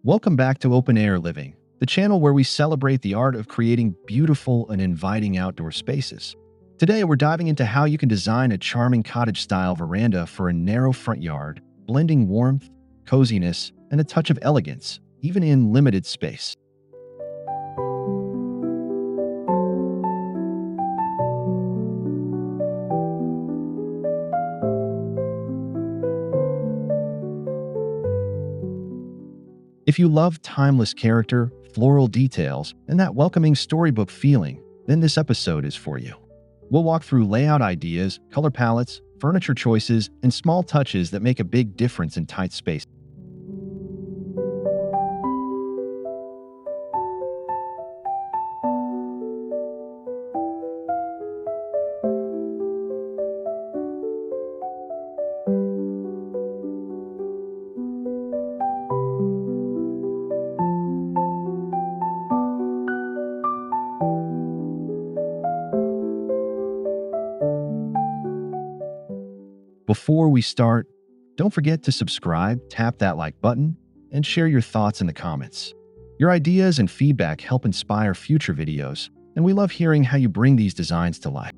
Welcome back to Open Air Living, the channel where we celebrate the art of creating beautiful and inviting outdoor spaces. Today, we're diving into how you can design a charming cottage-style veranda for a narrow front yard, blending warmth, coziness, and a touch of elegance, even in limited space. If you love timeless character, floral details, and that welcoming storybook feeling, then this episode is for you. We'll walk through layout ideas, color palettes, furniture choices, and small touches that make a big difference in tight space. Before we start, don't forget to subscribe, tap that like button, and share your thoughts in the comments. Your ideas and feedback help inspire future videos, and we love hearing how you bring these designs to life.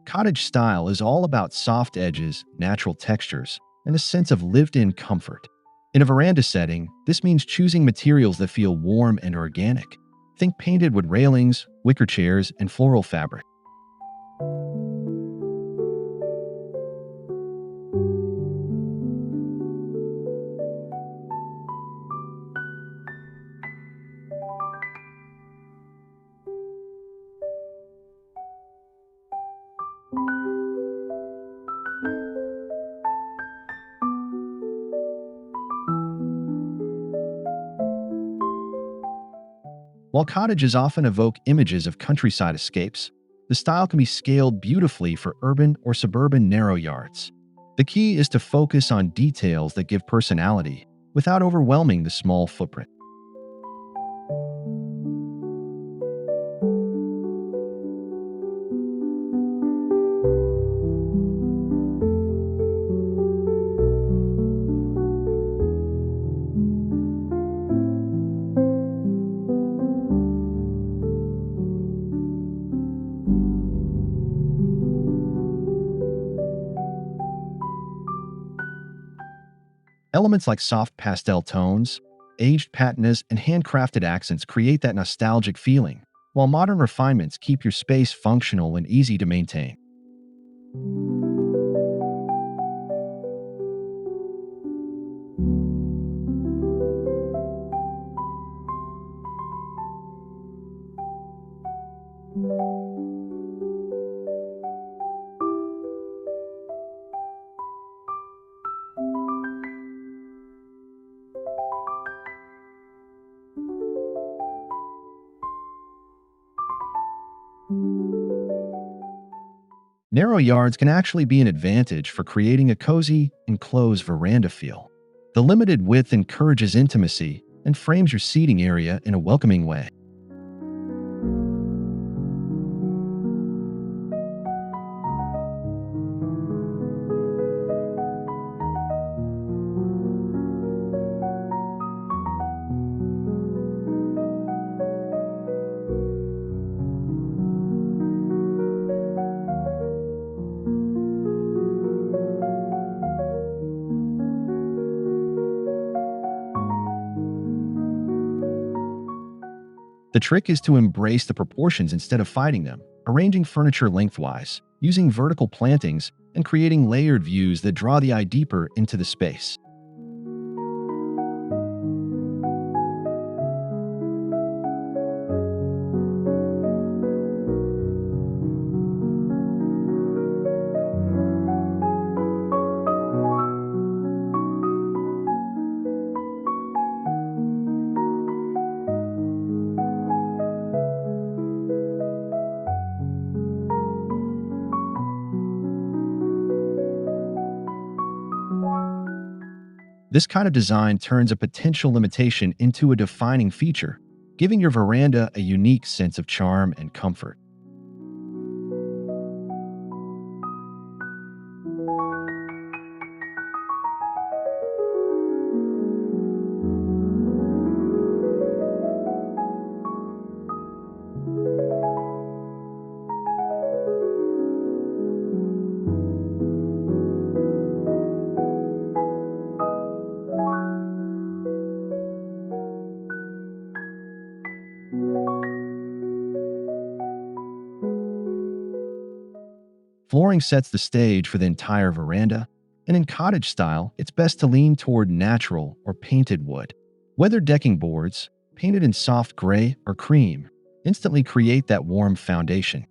Cottage style is all about soft edges, natural textures, and a sense of lived-in comfort. In a veranda setting, this means choosing materials that feel warm and organic. Think painted wood railings, wicker chairs, and floral fabric. While cottages often evoke images of countryside escapes, the style can be scaled beautifully for urban or suburban narrow yards. The key is to focus on details that give personality without overwhelming the small footprint. Elements like soft pastel tones, aged patinas, and handcrafted accents create that nostalgic feeling, while modern refinements keep your space functional and easy to maintain. Narrow yards can actually be an advantage for creating a cozy, enclosed veranda feel. The limited width encourages intimacy and frames your seating area in a welcoming way. The trick is to embrace the proportions instead of fighting them, arranging furniture lengthwise, using vertical plantings, and creating layered views that draw the eye deeper into the space. This kind of design turns a potential limitation into a defining feature, giving your veranda a unique sense of charm and comfort. Flooring sets the stage for the entire veranda, and in cottage style, it's best to lean toward natural or painted wood. Weathered decking boards, painted in soft gray or cream, instantly create that warm foundation.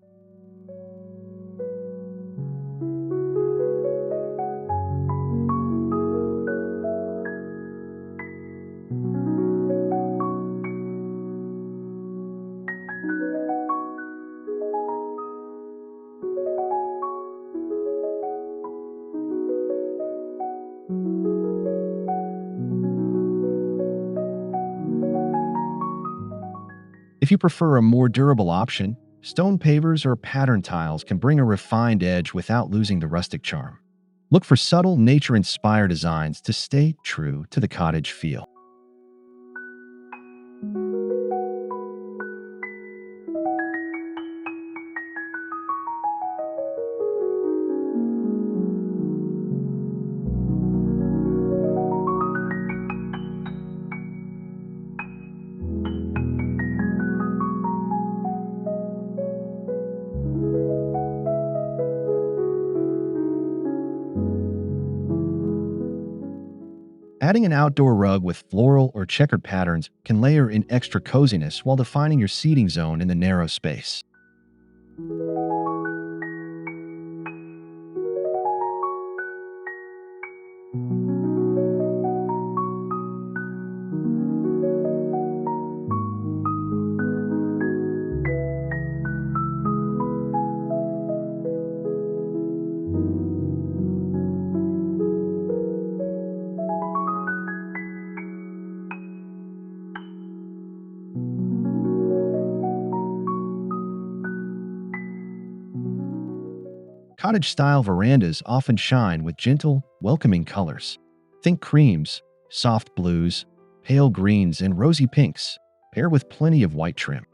If you prefer a more durable option, stone pavers or pattern tiles can bring a refined edge without losing the rustic charm. Look for subtle, nature-inspired designs to stay true to the cottage feel. Adding an outdoor rug with floral or checkered patterns can layer in extra coziness while defining your seating zone in the narrow space. Cottage-style verandas often shine with gentle, welcoming colors. Think creams, soft blues, pale greens, and rosy pinks, paired with plenty of white trim.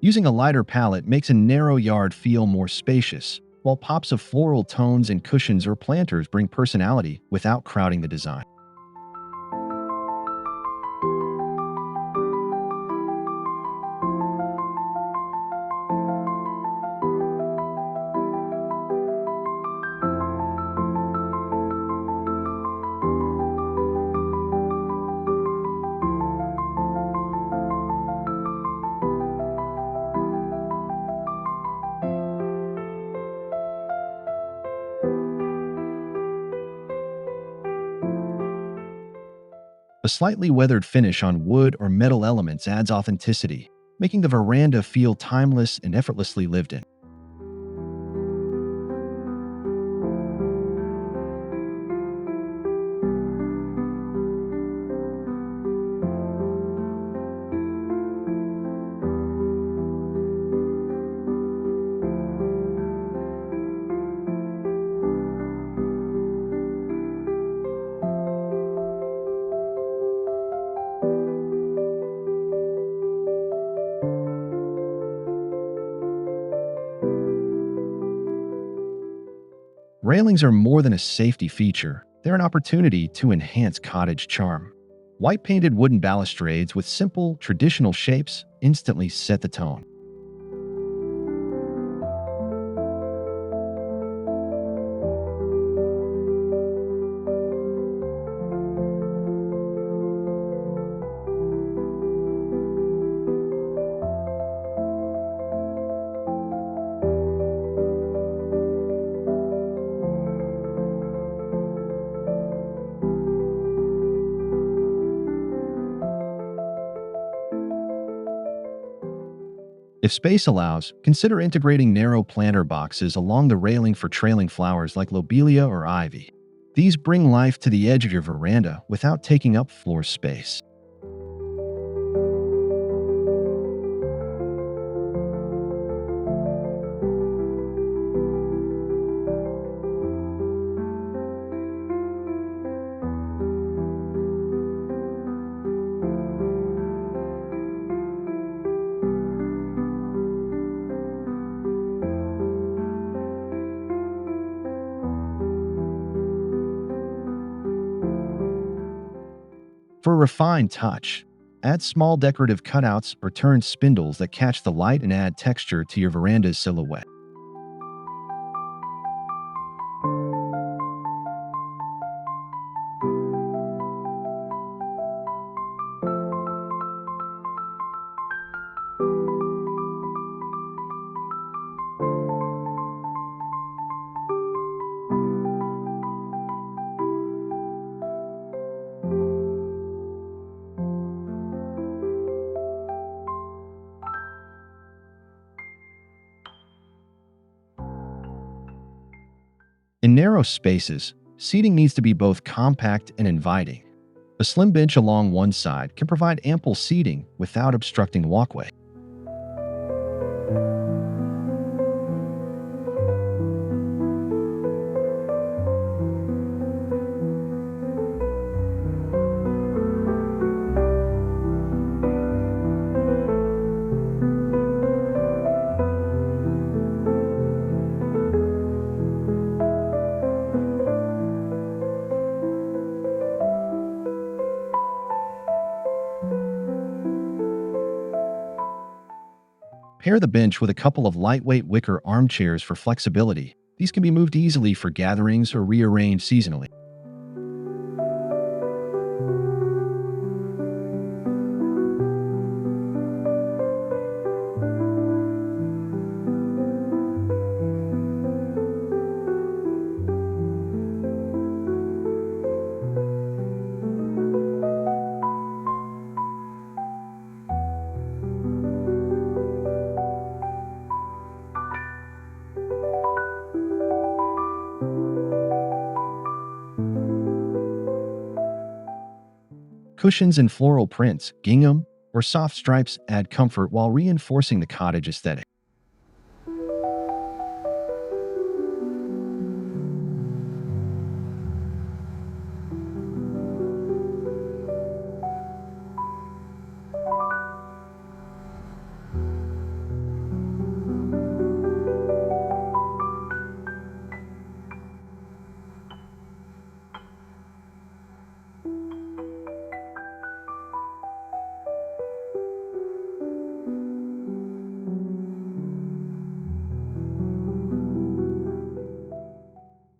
Using a lighter palette makes a narrow yard feel more spacious, while pops of floral tones and cushions or planters bring personality without crowding the design. A slightly weathered finish on wood or metal elements adds authenticity, making the veranda feel timeless and effortlessly lived in. Railings are more than a safety feature, they're an opportunity to enhance cottage charm. White painted wooden balustrades with simple, traditional shapes instantly set the tone. If space allows, consider integrating narrow planter boxes along the railing for trailing flowers like lobelia or ivy. These bring life to the edge of your veranda without taking up floor space. For a refined touch, add small decorative cutouts or turned spindles that catch the light and add texture to your veranda's silhouette. In narrow spaces, seating needs to be both compact and inviting. A slim bench along one side can provide ample seating without obstructing the walkway. Pair the bench with a couple of lightweight wicker armchairs for flexibility. These can be moved easily for gatherings or rearranged seasonally. Cushions in floral prints, gingham, or soft stripes add comfort while reinforcing the cottage aesthetic.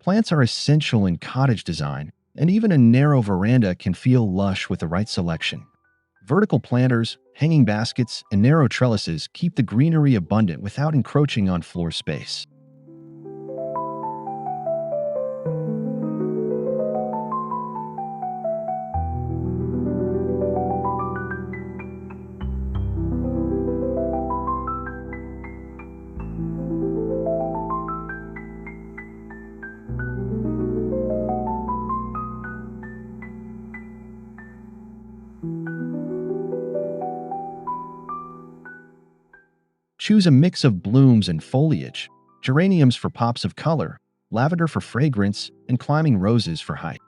Plants are essential in cottage design, and even a narrow veranda can feel lush with the right selection. Vertical planters, hanging baskets, and narrow trellises keep the greenery abundant without encroaching on floor space. Choose a mix of blooms and foliage, geraniums for pops of color, lavender for fragrance, and climbing roses for height.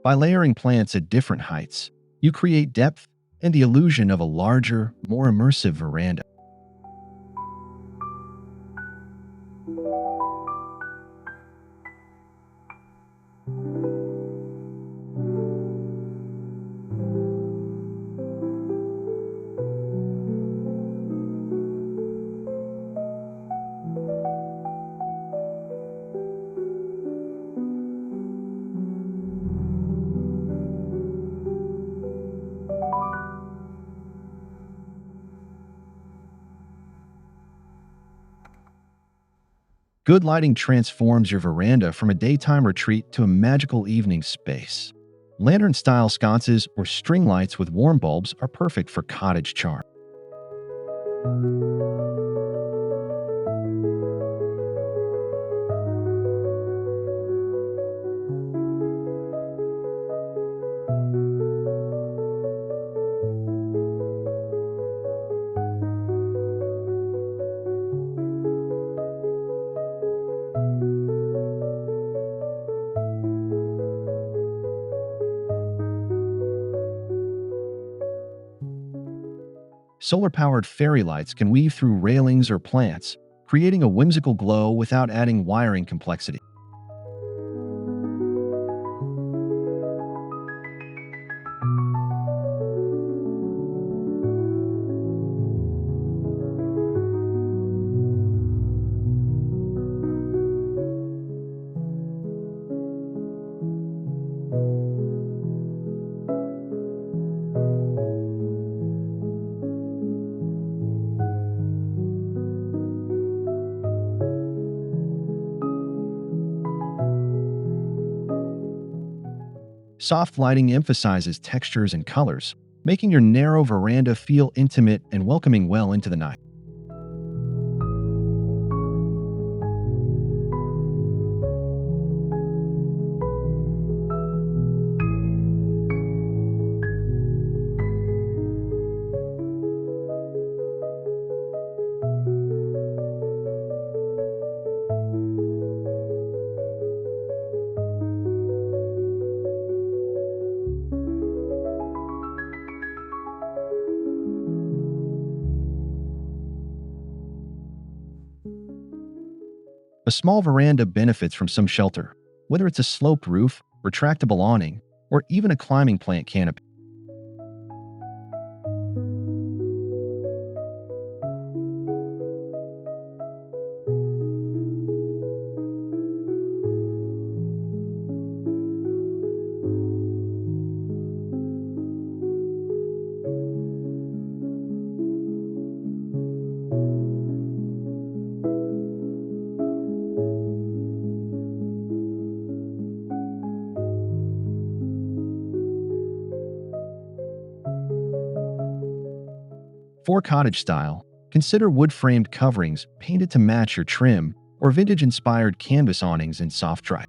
By layering plants at different heights, you create depth and the illusion of a larger, more immersive veranda. Good lighting transforms your veranda from a daytime retreat to a magical evening space. Lantern-style sconces or string lights with warm bulbs are perfect for cottage charm. Solar-powered fairy lights can weave through railings or plants, creating a whimsical glow without adding wiring complexity. Soft lighting emphasizes textures and colors, making your narrow veranda feel intimate and welcoming well into the night. A small veranda benefits from some shelter, whether it's a sloped roof, retractable awning, or even a climbing plant canopy. For cottage style, consider wood-framed coverings painted to match your trim or vintage-inspired canvas awnings in soft dry.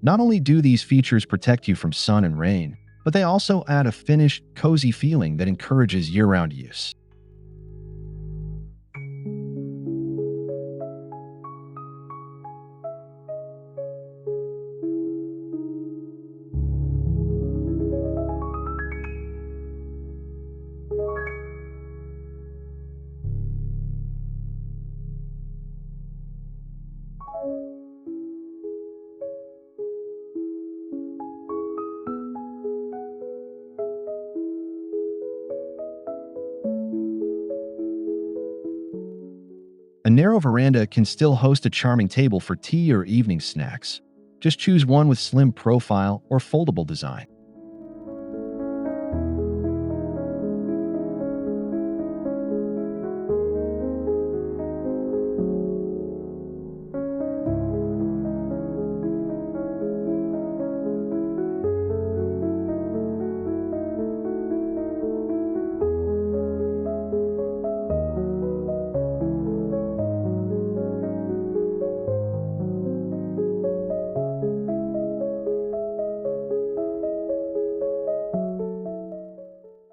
Not only do these features protect you from sun and rain, but they also add a finished, cozy feeling that encourages year-round use. A narrow veranda can still host a charming table for tea or evening snacks. Just choose one with slim profile or foldable design.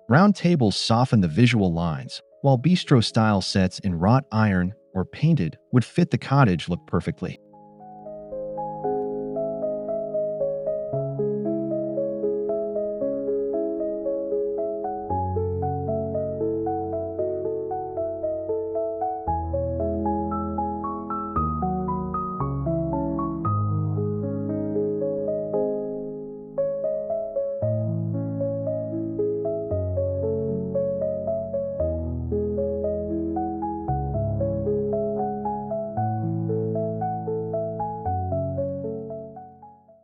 Round tables soften the visual lines, while bistro-style sets in wrought iron or painted would fit the cottage look perfectly.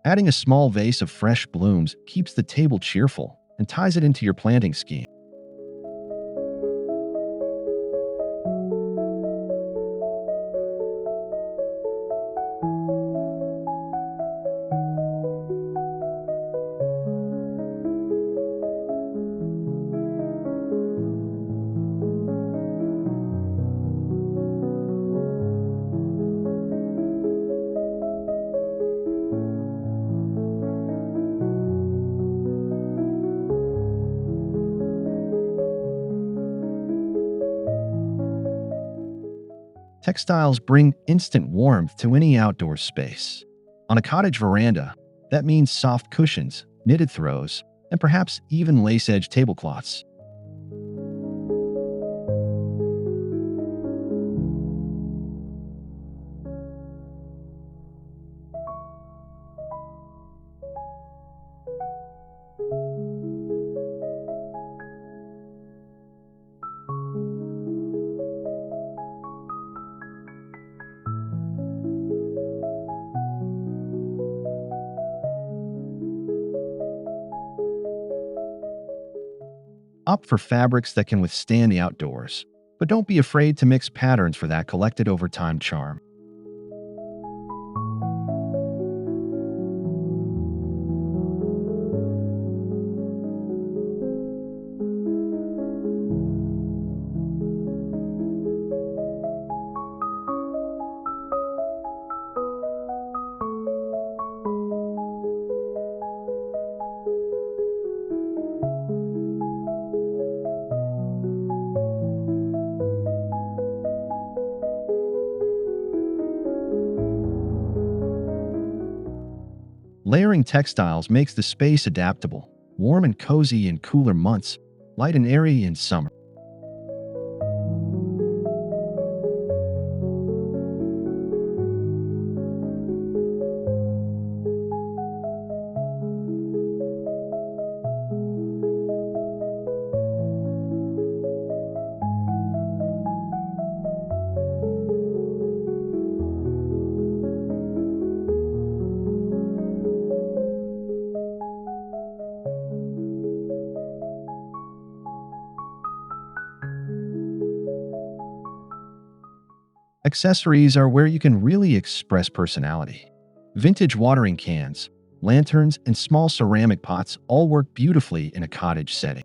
Adding a small vase of fresh blooms keeps the table cheerful and ties it into your planting scheme. Textiles bring instant warmth to any outdoor space. On a cottage veranda, that means soft cushions, knitted throws, and perhaps even lace-edge tablecloths. Opt for fabrics that can withstand the outdoors, but don't be afraid to mix patterns for that collected over time charm. Layering textiles makes the space adaptable, warm and cozy in cooler months, light and airy in summer. Accessories are where you can really express personality. Vintage watering cans, lanterns, and small ceramic pots all work beautifully in a cottage setting.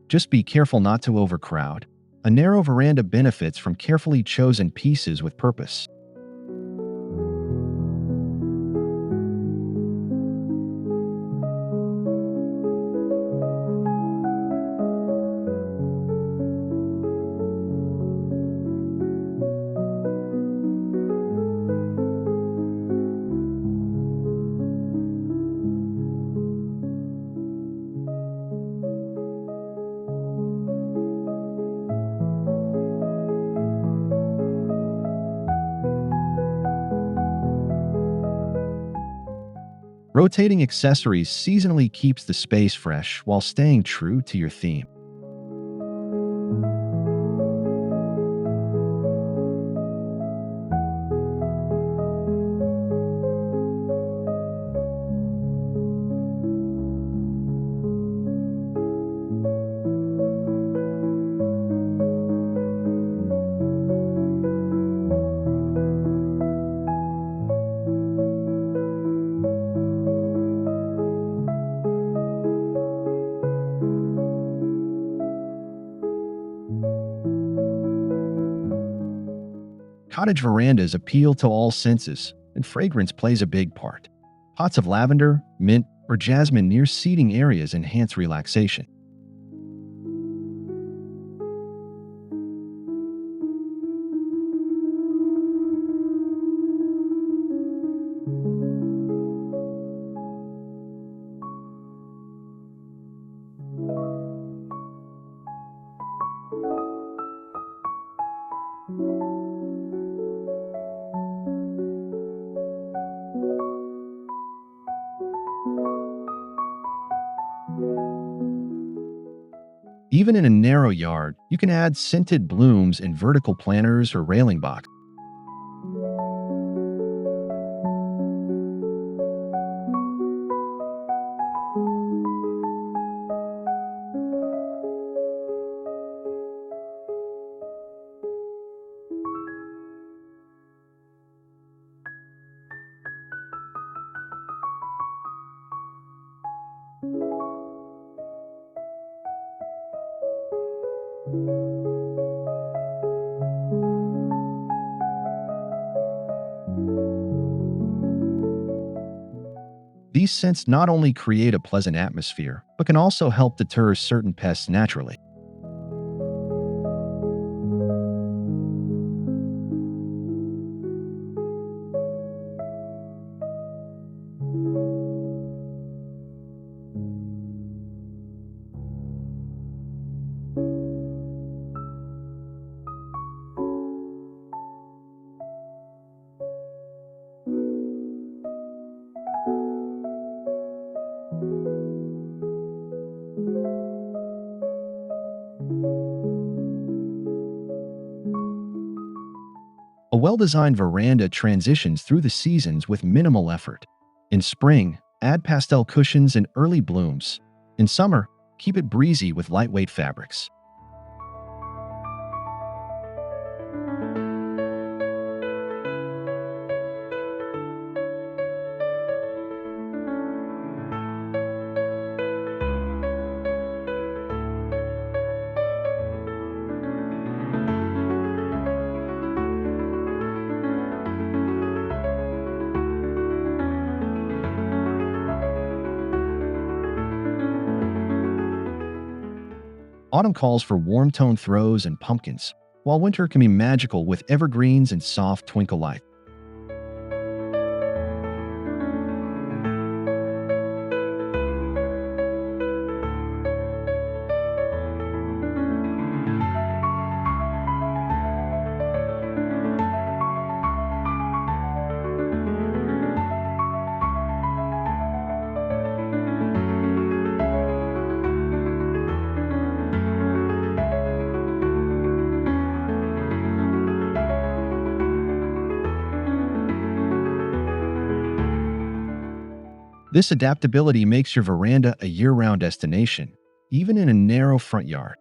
Just be careful not to overcrowd. A narrow veranda benefits from carefully chosen pieces with purpose. Rotating accessories seasonally keeps the space fresh while staying true to your theme. Cottage verandas appeal to all senses, and fragrance plays a big part. Pots of lavender, mint, or jasmine near seating areas enhance relaxation. Even in a narrow yard, you can add scented blooms in vertical planters or railing boxes. These scents not only create a pleasant atmosphere, but can also help deter certain pests naturally. A well-designed veranda transitions through the seasons with minimal effort. In spring, add pastel cushions and early blooms. In summer, keep it breezy with lightweight fabrics. Autumn calls for warm-toned throws and pumpkins, while winter can be magical with evergreens and soft twinkle light. This adaptability makes your veranda a year-round destination, even in a narrow front yard.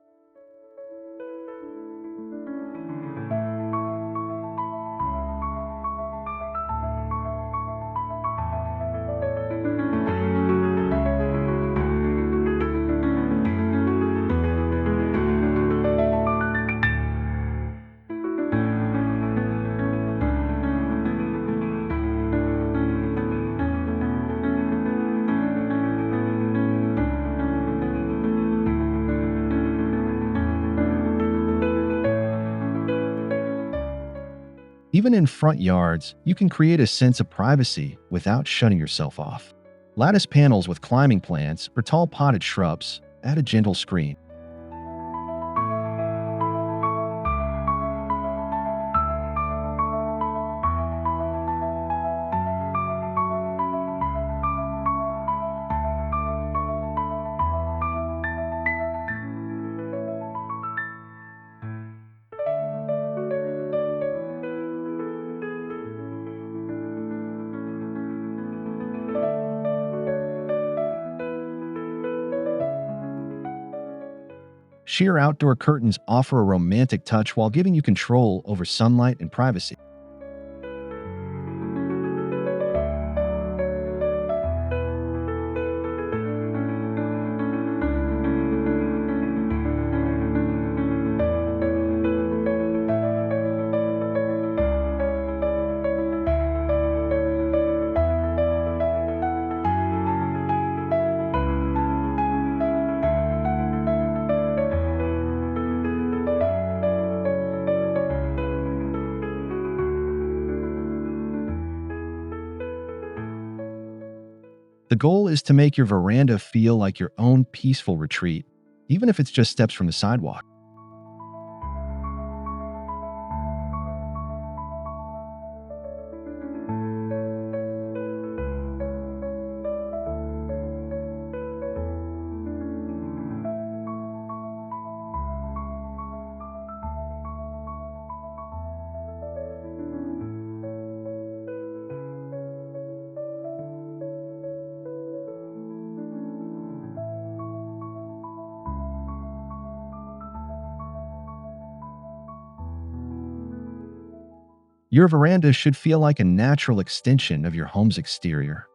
Even in front yards, you can create a sense of privacy without shutting yourself off. Lattice panels with climbing plants or tall potted shrubs add a gentle screen. Sheer outdoor curtains offer a romantic touch while giving you control over sunlight and privacy. The goal is to make your veranda feel like your own peaceful retreat, even if it's just steps from the sidewalk. Your veranda should feel like a natural extension of your home's exterior.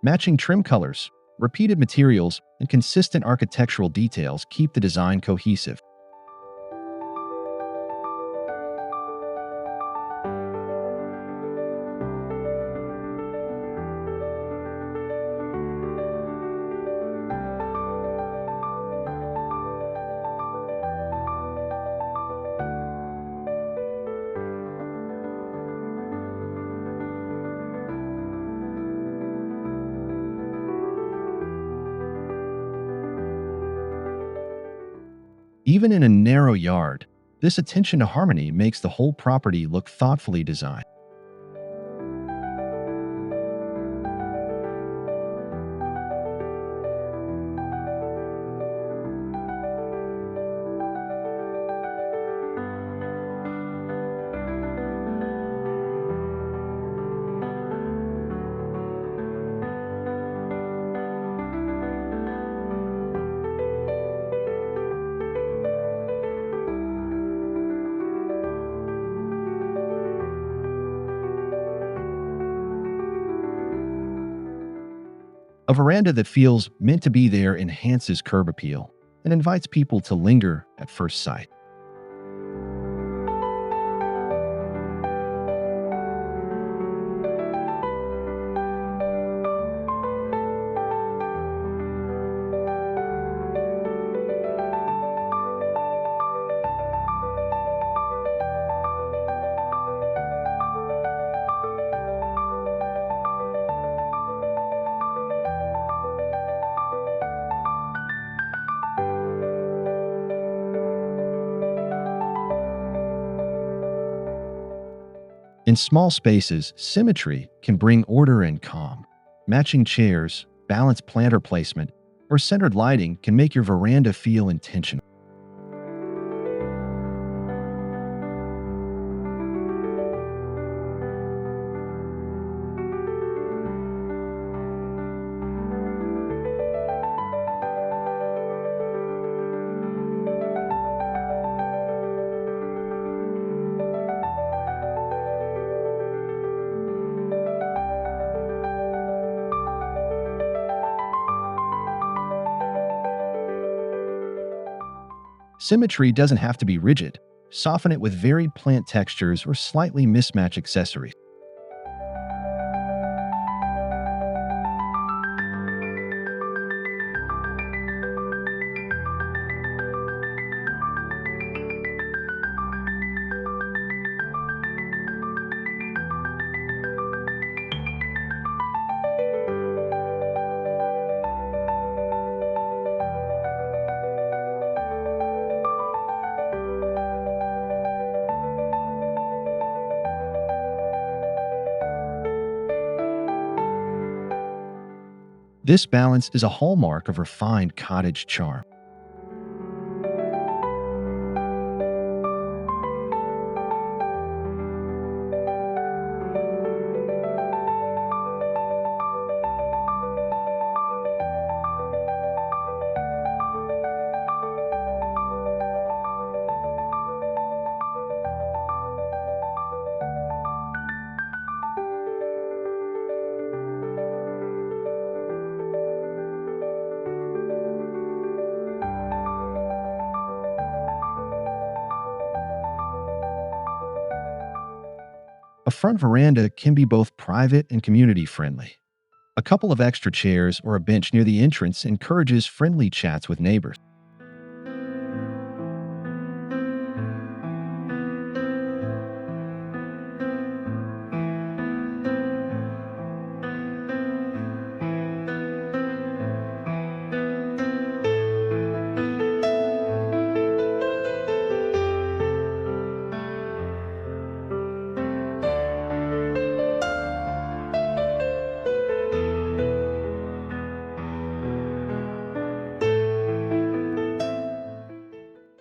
Matching trim colors, repeated materials, and consistent architectural details keep the design cohesive. Even in a narrow yard, this attention to harmony makes the whole property look thoughtfully designed. A veranda that feels meant to be there enhances curb appeal and invites people to linger at first sight. In small spaces, symmetry can bring order and calm. Matching chairs, balanced planter placement, or centered lighting can make your veranda feel intentional. Symmetry doesn't have to be rigid. Soften it with varied plant textures or slightly mismatched accessories. This balance is a hallmark of refined cottage charm. A front veranda can be both private and community friendly. A couple of extra chairs or a bench near the entrance encourages friendly chats with neighbors.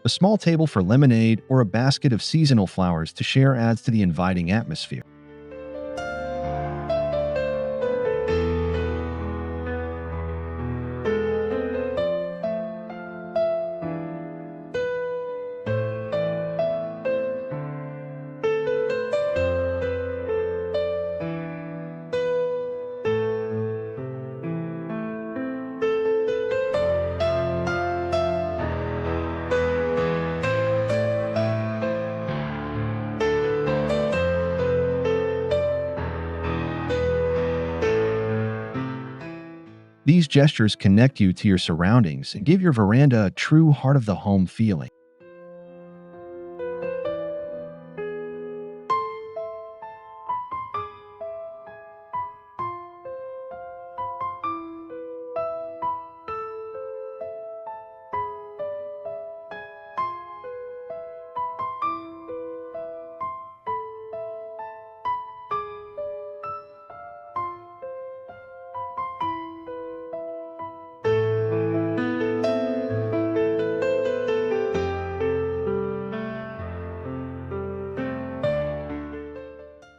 A small table for lemonade or a basket of seasonal flowers to share adds to the inviting atmosphere. These gestures connect you to your surroundings and give your veranda a true heart of the home feeling.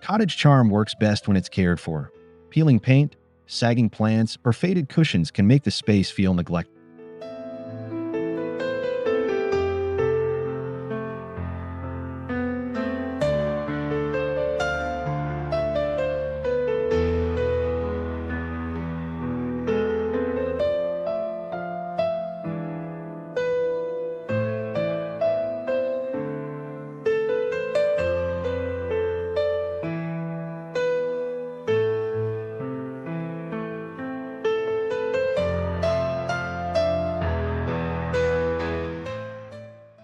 Cottage charm works best when it's cared for. Peeling paint, sagging plants, or faded cushions can make the space feel neglected.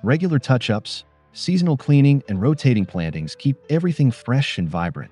Regular touch-ups, seasonal cleaning, and rotating plantings keep everything fresh and vibrant.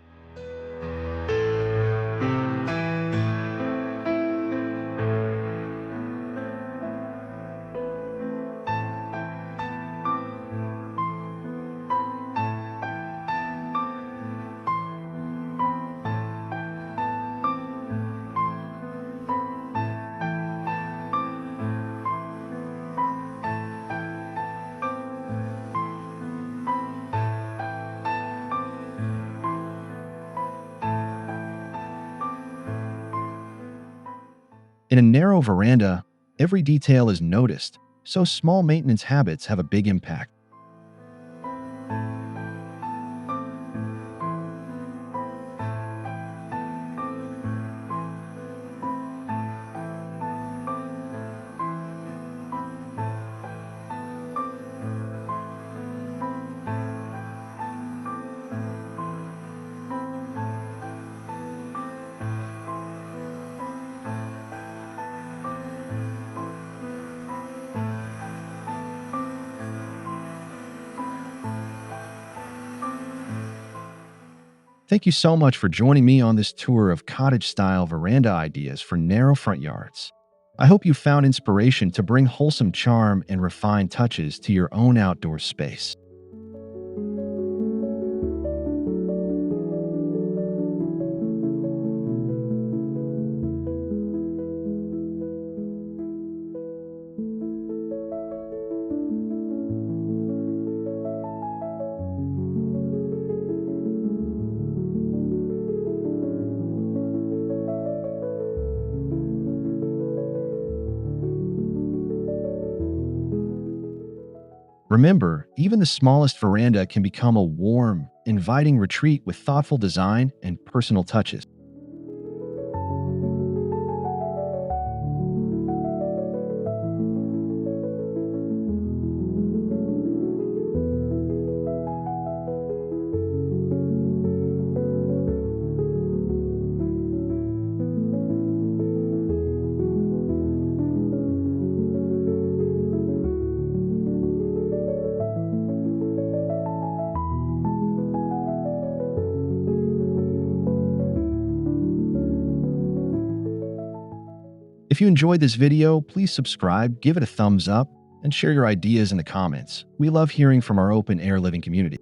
In a narrow veranda, every detail is noticed, so small maintenance habits have a big impact. Thank you so much for joining me on this tour of cottage-style veranda ideas for narrow front yards. I hope you found inspiration to bring wholesome charm and refined touches to your own outdoor space. Remember, even the smallest veranda can become a warm, inviting retreat with thoughtful design and personal touches. If you enjoyed this video, please subscribe, give it a thumbs up, and share your ideas in the comments. We love hearing from our open-air living community.